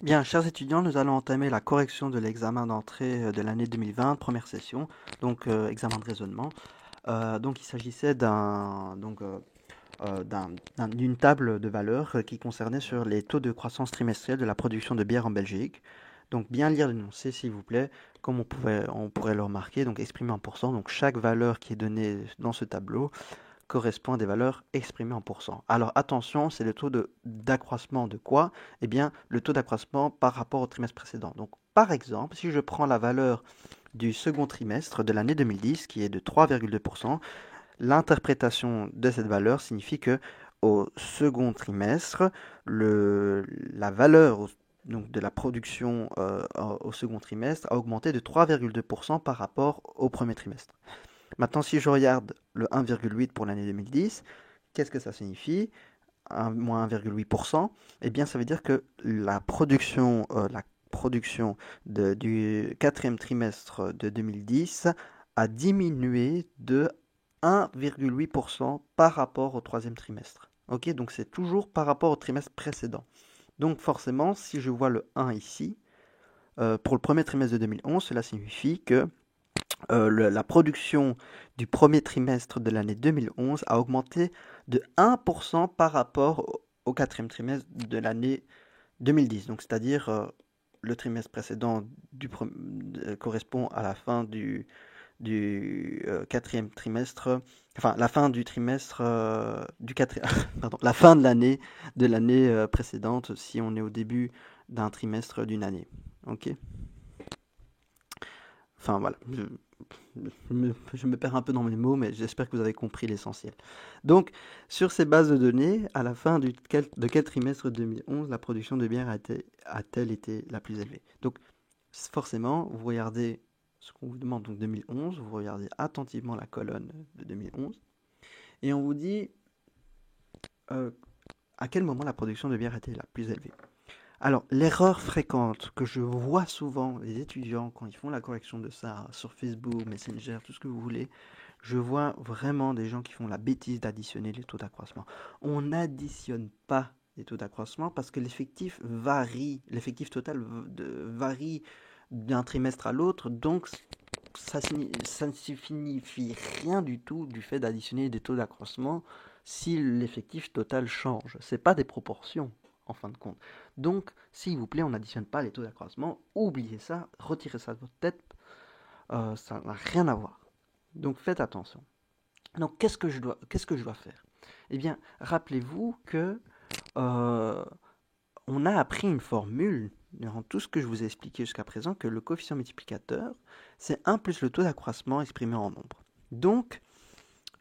Bien, chers étudiants, nous allons entamer la correction de l'examen d'entrée de l'année 2020, première session, donc examen de raisonnement. Donc il s'agissait d'une table de valeurs qui concernait sur les taux de croissance trimestrielle de la production de bière en Belgique. Donc bien lire l'énoncé s'il vous plaît, comme on pourrait le remarquer, donc exprimé en pourcents. Donc chaque valeur qui est donnée dans ce tableau correspond à des valeurs exprimées en pourcents. Alors attention, c'est le taux d'accroissement de quoi? Eh bien, le taux d'accroissement par rapport au trimestre précédent. Donc par exemple, si je prends la valeur du second trimestre de l'année 2010, qui est de 3,2%, l'interprétation de cette valeur signifie que au second trimestre, la valeur donc de la production au second trimestre a augmenté de 3,2% par rapport au premier trimestre. Maintenant, si je regarde le 1,8 pour l'année 2010, qu'est-ce que ça signifie? Moins 1,8%. Eh bien, ça veut dire que la production du quatrième trimestre de 2010 a diminué de 1,8% par rapport au troisième trimestre. Ok, donc c'est toujours par rapport au trimestre précédent. Donc forcément, si je vois le 1 ici, pour le premier trimestre de 2011, cela signifie que la production du premier trimestre de l'année 2011 a augmenté de 1% par rapport au quatrième trimestre de l'année 2010. Donc, c'est-à-dire le trimestre précédent correspond à la fin du quatrième trimestre, enfin la fin du trimestre du quatrième, pardon, la fin de l'année précédente si on est au début d'un trimestre d'une année. Ok. Enfin voilà, je me perds un peu dans mes mots, mais j'espère que vous avez compris l'essentiel. Donc, sur ces bases de données, à la fin de quel trimestre 2011 la production de bière a-t-elle été la plus élevée? Donc, forcément, vous regardez ce qu'on vous demande, donc 2011, vous regardez attentivement la colonne de 2011, et on vous dit euh, à quel moment la production de bière a été la plus élevée. Alors, l'erreur fréquente que je vois souvent les étudiants quand ils font la correction de ça sur Facebook, Messenger, tout ce que vous voulez, je vois vraiment des gens qui font la bêtise d'additionner les taux d'accroissement. On n'additionne pas les taux d'accroissement parce que l'effectif varie, l'effectif total varie d'un trimestre à l'autre, donc ça ne signifie rien du tout du fait d'additionner des taux d'accroissement si l'effectif total change. C'est pas des proportions en fin de compte. Donc, s'il vous plaît, on n'additionne pas les taux d'accroissement. Oubliez ça, retirez ça de votre tête. Ça n'a rien à voir. Donc, faites attention. Donc, qu'est-ce que je dois faire? Eh bien, rappelez-vous que euh, on a appris une formule durant tout ce que je vous ai expliqué jusqu'à présent que le coefficient multiplicateur, c'est 1 plus le taux d'accroissement exprimé en nombre. Donc,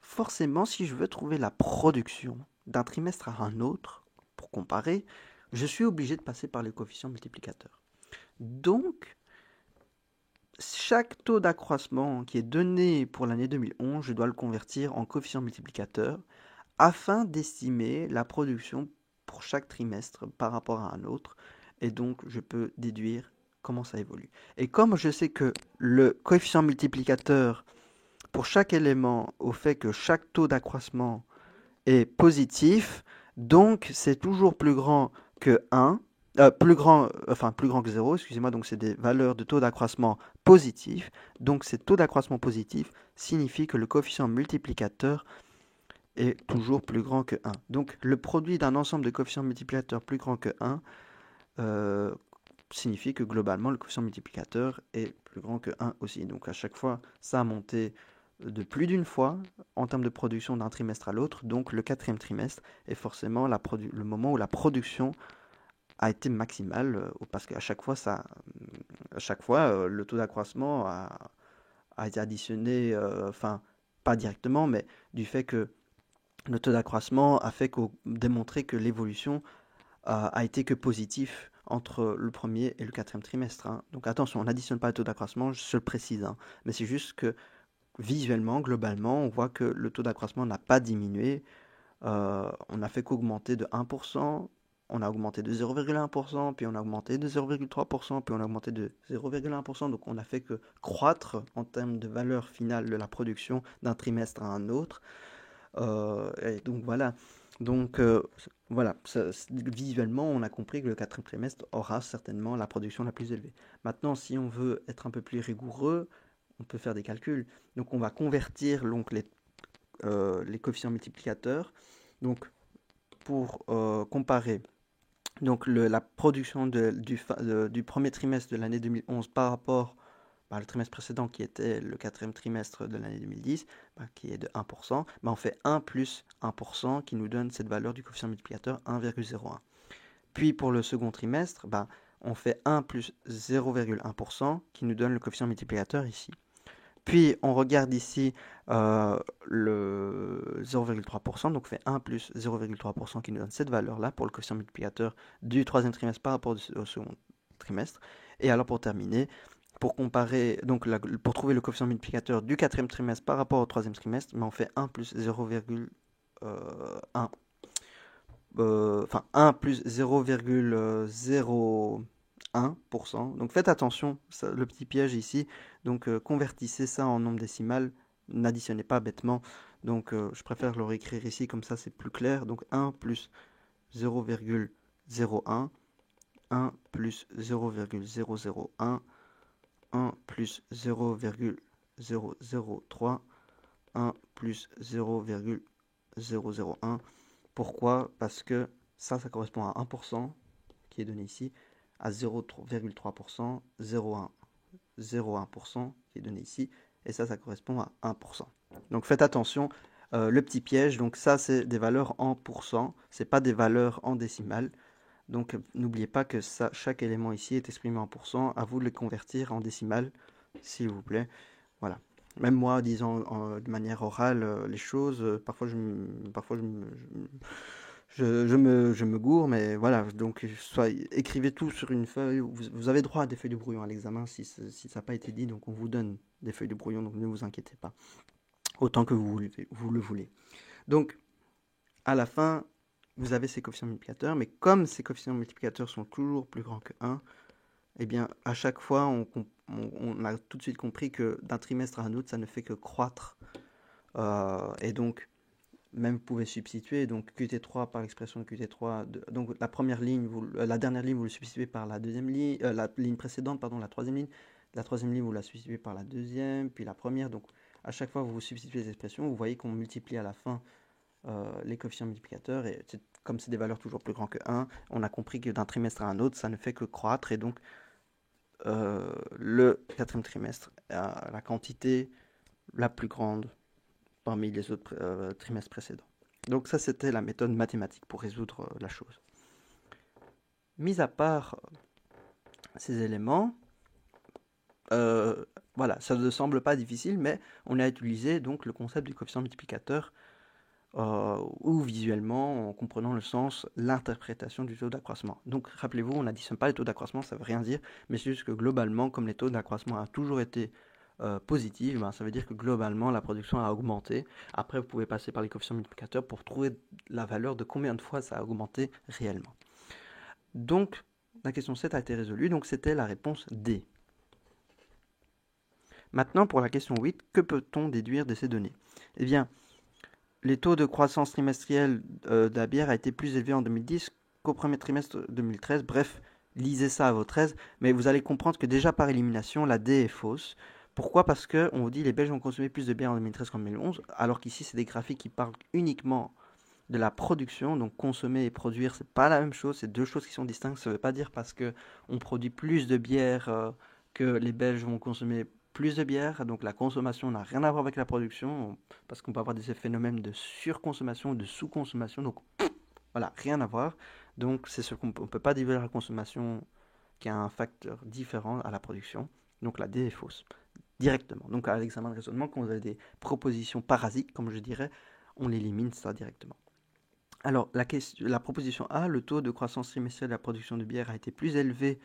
forcément, si je veux trouver la production d'un trimestre à un autre, pour comparer, je suis obligé de passer par les coefficients multiplicateurs. Donc, chaque taux d'accroissement qui est donné pour l'année 2011, je dois le convertir en coefficient multiplicateur afin d'estimer la production pour chaque trimestre par rapport à un autre. Et donc, je peux déduire comment ça évolue. Et comme je sais que le coefficient multiplicateur pour chaque élément au fait que chaque taux d'accroissement est positif, donc c'est toujours plus grand que 1, plus grand que 0, excusez-moi, donc c'est des valeurs de taux d'accroissement positifs. Donc ces taux d'accroissement positifs signifient que le coefficient multiplicateur est toujours plus grand que 1. Donc le produit d'un ensemble de coefficients multiplicateurs plus grand que 1 euh, signifie que globalement le coefficient multiplicateur est plus grand que 1 aussi. Donc à chaque fois, ça a monté de plus d'une fois en termes de production d'un trimestre à l'autre. Donc le quatrième trimestre est forcément le moment où la production a été maximale parce qu'à chaque fois, le taux d'accroissement a été additionné, enfin pas directement, mais du fait que le taux d'accroissement a fait démontrer que l'évolution a été que positif entre le premier et le quatrième trimestre. Hein. Donc attention, on n'additionne pas le taux d'accroissement, je le précise. Hein. Mais c'est juste que visuellement, globalement, on voit que le taux d'accroissement n'a pas diminué. On n'a fait qu'augmenter de 1%, on a augmenté de 0,1%, puis on a augmenté de 0,3%, puis on a augmenté de 0,1%. Donc on n'a fait que croître en termes de valeur finale de la production d'un trimestre à un autre. Et donc voilà. Donc Voilà, visuellement, on a compris que le quatrième trimestre aura certainement la production la plus élevée. Maintenant, si on veut être un peu plus rigoureux, on peut faire des calculs. Donc, on va convertir donc, les coefficients multiplicateurs. Donc, pour comparer donc, la production du premier trimestre de l'année 2011 par rapport le trimestre précédent qui était le quatrième trimestre de l'année 2010, qui est de 1%, on fait 1 plus 1% qui nous donne cette valeur du coefficient multiplicateur 1,01. Puis pour le second trimestre, on fait 1 plus 0,1% qui nous donne le coefficient multiplicateur ici. Puis on regarde ici le 0,3%, donc on fait 1 plus 0,3% qui nous donne cette valeur-là pour le coefficient multiplicateur du troisième trimestre par rapport au second trimestre. Et alors pour terminer, pour comparer, donc pour trouver le coefficient multiplicateur du quatrième trimestre par rapport au troisième trimestre, on fait 1 plus 0,1. Enfin 1 plus 0,01%. Donc faites attention, le petit piège ici. Donc convertissez ça en nombre décimal, n'additionnez pas bêtement. Donc je préfère le réécrire ici, comme ça c'est plus clair. Donc 1 plus 0,01, 1 plus 0,001, 1 plus 0,003, 1 plus 0,001. Pourquoi? Parce que ça correspond à 1% qui est donné ici, à 0,3%, 0,1% qui est donné ici, et ça correspond à 1%. Donc faites attention, le petit piège, donc ça c'est des valeurs en pourcent, c'est pas des valeurs en décimales. Donc n'oubliez pas que chaque élément ici est exprimé en pourcent, à vous de les convertir en décimales, s'il vous plaît. Voilà. Même moi, disant de manière orale les choses, parfois je me gourre, mais voilà. Donc écrivez tout sur une feuille. Vous avez droit à des feuilles de brouillon à l'examen si ça n'a pas été dit. Donc on vous donne des feuilles de brouillon, donc ne vous inquiétez pas. Autant que vous le voulez. Donc à la fin, vous avez ces coefficients multiplicateurs, mais comme ces coefficients multiplicateurs sont toujours plus grands que 1, eh bien, à chaque fois, on a tout de suite compris que d'un trimestre à un autre, ça ne fait que croître. Et donc, même vous pouvez substituer donc Qt3 par l'expression de Qt3. Donc la première ligne, la dernière ligne, vous le substituez par la deuxième ligne, la ligne précédente, pardon, la troisième ligne. La troisième ligne, vous la substituez par la deuxième, puis la première. Donc à chaque fois, vous substituez les expressions, vous voyez qu'on multiplie à la fin les coefficients multiplicateurs. Et comme c'est des valeurs toujours plus grandes que 1, on a compris que d'un trimestre à un autre, ça ne fait que croître. Et donc, le quatrième trimestre a la quantité la plus grande parmi les autres trimestres précédents. Donc ça, c'était la méthode mathématique pour résoudre la chose. Mis à part ces éléments, voilà, ça ne semble pas difficile, mais on a utilisé donc le concept du coefficient multiplicateur ou visuellement, en comprenant le sens, l'interprétation du taux d'accroissement. Donc rappelez-vous, on n'additionne pas les taux d'accroissement, ça ne veut rien dire, mais c'est juste que globalement, comme les taux d'accroissement ont toujours été positifs, ça veut dire que globalement, la production a augmenté. Après, vous pouvez passer par les coefficients multiplicateurs pour trouver la valeur de combien de fois ça a augmenté réellement. Donc, la question 7 a été résolue, donc c'était la réponse D. Maintenant, pour la question 8, que peut-on déduire de ces données? Eh bien, les taux de croissance trimestrielle de la bière a été plus élevé en 2010 qu'au premier trimestre 2013. Bref, lisez ça à votre aise, mais vous allez comprendre que déjà par élimination, la D est fausse. Pourquoi? Parce qu'on vous dit que les Belges ont consommé plus de bière en 2013 qu'en 2011, alors qu'ici, c'est des graphiques qui parlent uniquement de la production. Donc consommer et produire, c'est pas la même chose, c'est deux choses qui sont distinctes. Ça ne veut pas dire parce qu'on produit plus de bière que les Belges vont consommer plus de bière, donc la consommation n'a rien à voir avec la production, parce qu'on peut avoir des phénomènes de surconsommation ou de sous-consommation, donc voilà, rien à voir. Donc c'est ce qu'on ne peut pas diviser la consommation qui a un facteur différent à la production, donc la D est fausse, directement. Donc à l'examen de raisonnement, quand vous avez des propositions parasites, comme je dirais, on élimine ça directement. Alors la proposition A, le taux de croissance trimestrielle de la production de bière a été plus élevé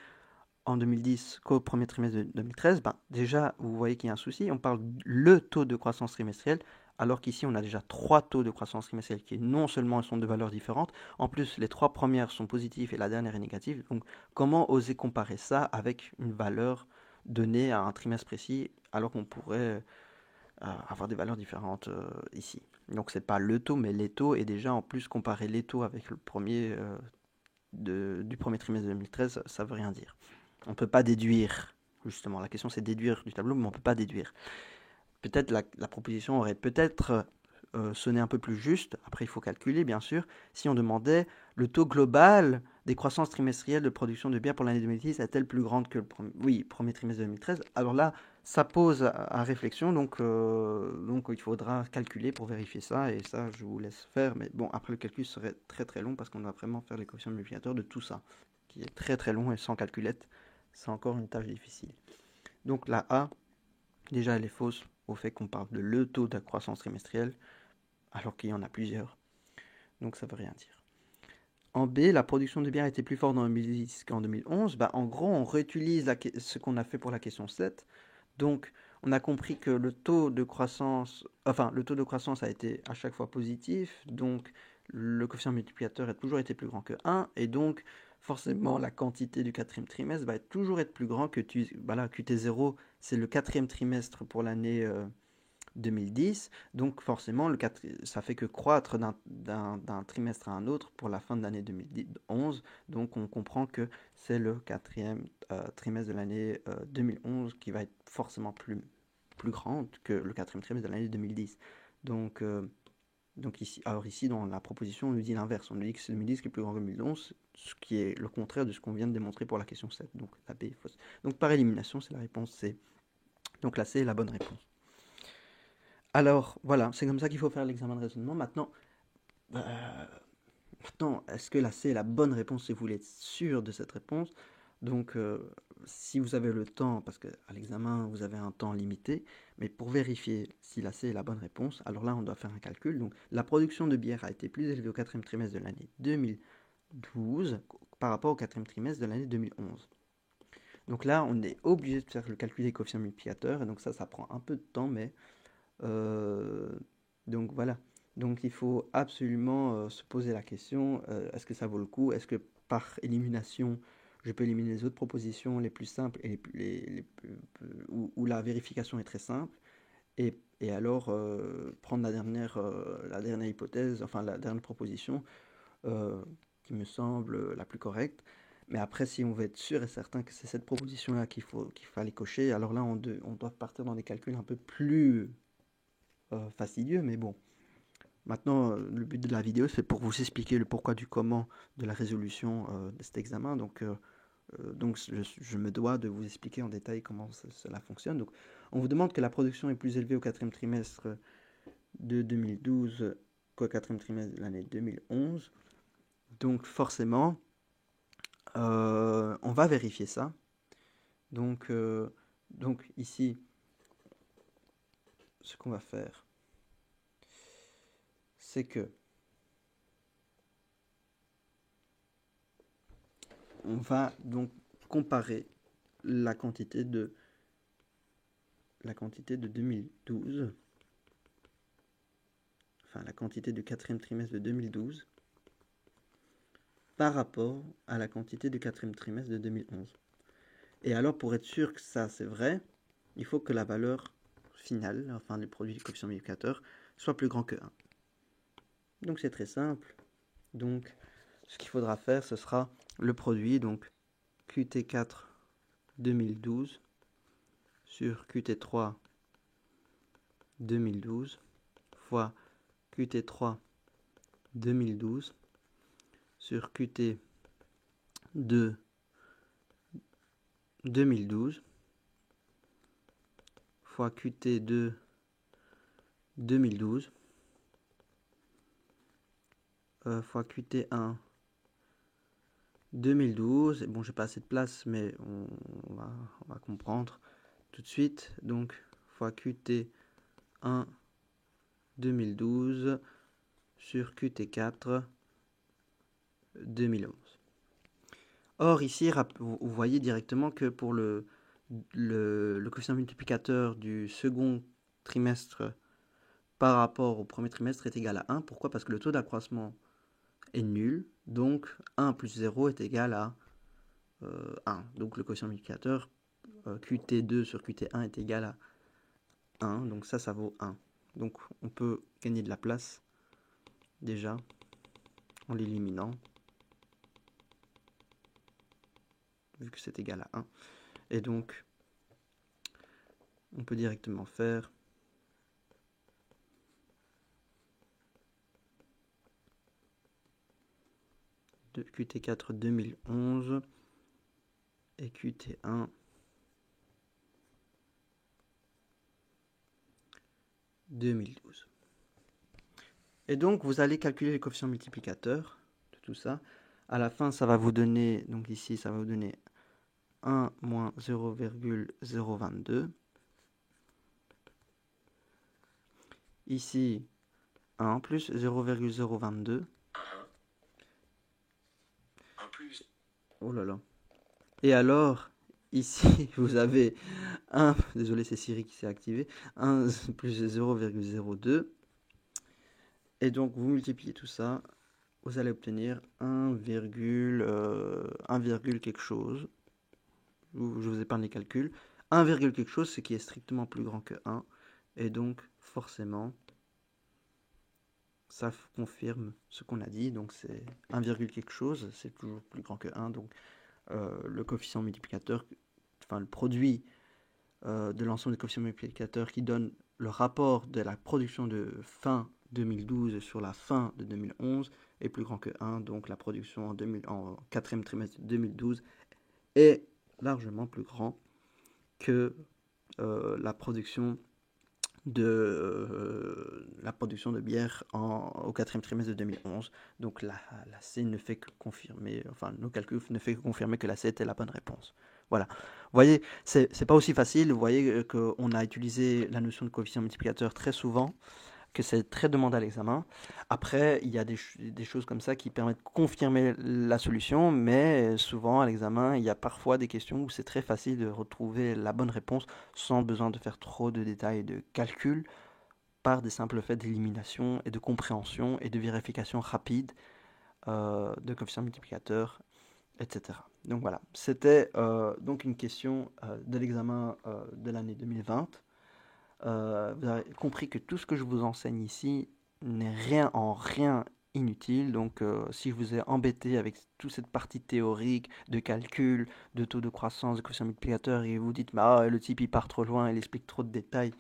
en 2010 qu'au premier trimestre de 2013, déjà, vous voyez qu'il y a un souci. On parle le taux de croissance trimestrielle, alors qu'ici, on a déjà 3 taux de croissance trimestrielle qui, non seulement sont de valeurs différentes, en plus, les 3 premières sont positives et la dernière est négative. Donc, comment oser comparer ça avec une valeur donnée à un trimestre précis, alors qu'on pourrait avoir des valeurs différentes ici? Donc c'est pas le taux, mais les taux, et déjà en plus comparer les taux avec le premier du premier trimestre de 2013, ça veut rien dire. On ne peut pas déduire, justement, la question c'est déduire du tableau, mais on ne peut pas déduire. Peut-être la proposition aurait peut-être sonné un peu plus juste, après il faut calculer bien sûr, si on demandait le taux global des croissances trimestrielles de production de bière pour l'année 2010 est-elle plus grande que le premier trimestre de 2013? Alors là, ça pose à réflexion, donc il faudra calculer pour vérifier ça, et ça je vous laisse faire, mais bon, après le calcul serait très très long parce qu'on doit vraiment faire les coefficients multiplicateurs de tout ça, qui est très très long et sans calculette, c'est encore une tâche difficile. Donc la A, déjà elle est fausse au fait qu'on parle de le taux de croissance trimestrielle, alors qu'il y en a plusieurs, donc ça veut rien dire. En B, la production de bière était plus forte en 2010 qu'en 2011. Bah, en gros, on réutilise ce qu'on a fait pour la question 7. Donc, on a compris que le taux de croissance a été à chaque fois positif. Donc, le coefficient multiplicateur a toujours été plus grand que 1. Et donc, forcément, la quantité du quatrième trimestre va toujours être plus grand que QT0. C'est le quatrième trimestre pour l'année 2010. Donc forcément, ça fait que croître d'un trimestre à un autre pour la fin de l'année 2011. Donc on comprend que c'est le quatrième trimestre de l'année 2011 qui va être forcément plus grande que le quatrième trimestre de l'année 2010. Donc ici, dans la proposition, on nous dit l'inverse. On nous dit que c'est 2010 qui est plus grand que 2011, ce qui est le contraire de ce qu'on vient de démontrer pour la question 7. Donc la B est fausse. Donc par élimination, c'est la réponse C. Donc la C est la bonne réponse. Alors, voilà, c'est comme ça qu'il faut faire l'examen de raisonnement. Euh, Maintenant, est-ce que la C est la bonne réponse si vous voulez être sûr de cette réponse? Donc, si vous avez le temps, parce qu'à l'examen, vous avez un temps limité, mais pour vérifier si la C est la bonne réponse, alors là, on doit faire un calcul. Donc, la production de bière a été plus élevée au quatrième trimestre de l'année 2012 par rapport au quatrième trimestre de l'année 2011. Donc là, on est obligé de faire le calcul des coefficients multiplicateurs, et donc ça prend un peu de temps, mais donc voilà. Donc il faut absolument se poser la question, est-ce que ça vaut le coup? Est-ce que par élimination, je peux éliminer les autres propositions les plus simples et où la vérification est très simple, et alors prendre la dernière hypothèse, enfin la dernière proposition euh, qui me semble la plus correcte. Mais après, si on veut être sûr et certain que c'est cette proposition-là qu'il fallait cocher, alors là, on doit partir dans des calculs un peu plus fastidieux, mais bon. Maintenant, le but de la vidéo, c'est pour vous expliquer le pourquoi du comment de la résolution de cet examen. Donc je me dois de vous expliquer en détail comment cela fonctionne. Donc, on vous demande que la production est plus élevée au quatrième trimestre de 2012 qu'au quatrième trimestre de l'année 2011. Donc, forcément, on va vérifier ça. Donc ici, ce qu'on va faire, c'est que on va donc comparer la quantité de 2012, enfin la quantité du quatrième trimestre de 2012 par rapport à la quantité du quatrième trimestre de 2011. Et alors, pour être sûr que ça c'est vrai, il faut que la valeur finale, enfin le produit du coefficient multiplicateur, soit plus grand que 1. Donc c'est très simple. Donc ce qu'il faudra faire, ce sera le produit, donc Qt4 2012 sur Qt3 2012 fois Qt3 2012 sur Qt2 2012 fois Qt2 2012 fois Qt1 2012. Et bon, j'ai pas assez de place, mais on va comprendre tout de suite. Donc, fois Qt1 2012 sur Qt4 2011. Or, ici, vous voyez directement que pour le coefficient multiplicateur du second trimestre par rapport au premier trimestre est égal à 1. Pourquoi? Parce que le taux d'accroissement est nul, donc 1 plus 0 est égal à 1. Donc le coefficient multiplicateur Qt2 sur Qt1 est égal à 1, donc ça vaut 1. Donc on peut gagner de la place déjà en l'éliminant, vu que c'est égal à 1. Et donc on peut directement faire de Qt4 2011 et Qt1 2012. Et donc vous allez calculer les coefficients multiplicateurs de tout ça. À la fin, ça va vous donner, donc ici, ça va vous donner 1 moins 0,022. Ici, 1 plus 0,022. Oh là là. Et alors, ici, vous avez 1, désolé, c'est Siri qui s'est activé, 1 plus 0,02. Et donc, vous multipliez tout ça, vous allez obtenir 1, quelque chose. Je vous épargne les calculs. 1, quelque chose, ce qui est strictement plus grand que 1. Et donc, forcément, ça confirme ce qu'on a dit. Donc, c'est 1, quelque chose, c'est toujours plus grand que 1. Donc, le coefficient multiplicateur, enfin le produit de l'ensemble des coefficients multiplicateurs qui donne le rapport de la production de fin 2012 sur la fin de 2011 est plus grand que 1. Donc, la production en quatrième trimestre 2012 est largement plus grand que la production de bière au quatrième trimestre de 2011. Donc la C ne fait que confirmer, enfin nos calculs ne fait que confirmer que la C était la bonne réponse. Voilà. Vous voyez, c'est pas aussi facile. Vous voyez qu'on a utilisé la notion de coefficient multiplicateur très souvent, que c'est très demandé à l'examen. Après, il y a des choses comme ça qui permettent de confirmer la solution, mais souvent à l'examen, il y a parfois des questions où c'est très facile de retrouver la bonne réponse sans besoin de faire trop de détails et de calculs, par des simples faits d'élimination et de compréhension et de vérification rapide de coefficients multiplicateurs, etc. Donc voilà, c'était donc une question de l'examen de l'année 2020. Vous avez compris que tout ce que je vous enseigne ici n'est rien inutile. Donc si je vous ai embêté avec toute cette partie théorique de calcul, de taux de croissance, de coefficient multiplicateur, et vous dites bah, le type il part trop loin, il explique trop de détails,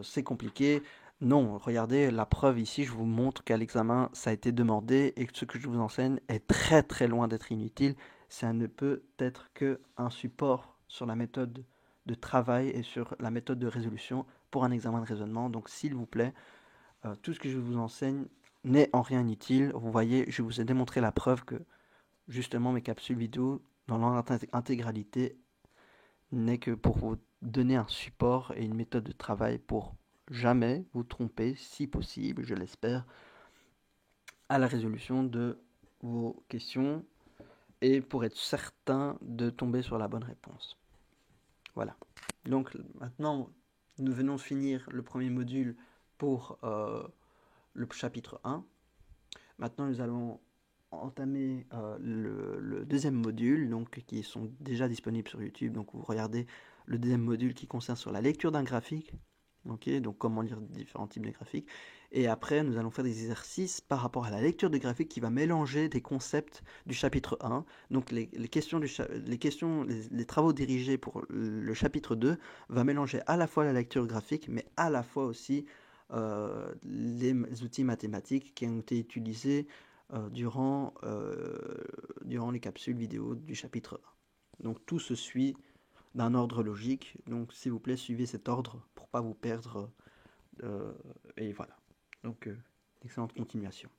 c'est compliqué. Non, regardez, la preuve ici, je vous montre qu'à l'examen, ça a été demandé et que ce que je vous enseigne est très loin d'être inutile. Ça ne peut être qu'un support sur la méthode de travail et sur la méthode de résolution pour un examen de raisonnement. Donc s'il vous plaît, tout ce que je vous enseigne n'est en rien inutile. Vous voyez, je vous ai démontré la preuve que justement mes capsules vidéo, dans leur intégralité, n'est que pour vous donner un support et une méthode de travail pour jamais vous tromper, si possible, je l'espère, à la résolution de vos questions et pour être certain de tomber sur la bonne réponse. Voilà. Donc maintenant, nous venons de finir le premier module pour le chapitre 1. Maintenant, nous allons entamer le deuxième module, donc, qui sont déjà disponibles sur YouTube. Donc vous regardez le deuxième module qui concerne sur la lecture d'un graphique. Okay, donc comment lire différents types de graphiques. Et après, nous allons faire des exercices par rapport à la lecture de graphiques qui va mélanger des concepts du chapitre 1. Donc les travaux dirigés pour le chapitre 2 va mélanger à la fois la lecture graphique, mais à la fois aussi les outils mathématiques qui ont été utilisés durant les capsules vidéo du chapitre 1. Donc tout se suit d'un ordre logique. Donc s'il vous plaît, suivez cet ordre pour pas vous perdre. Et voilà. Donc excellente continuation.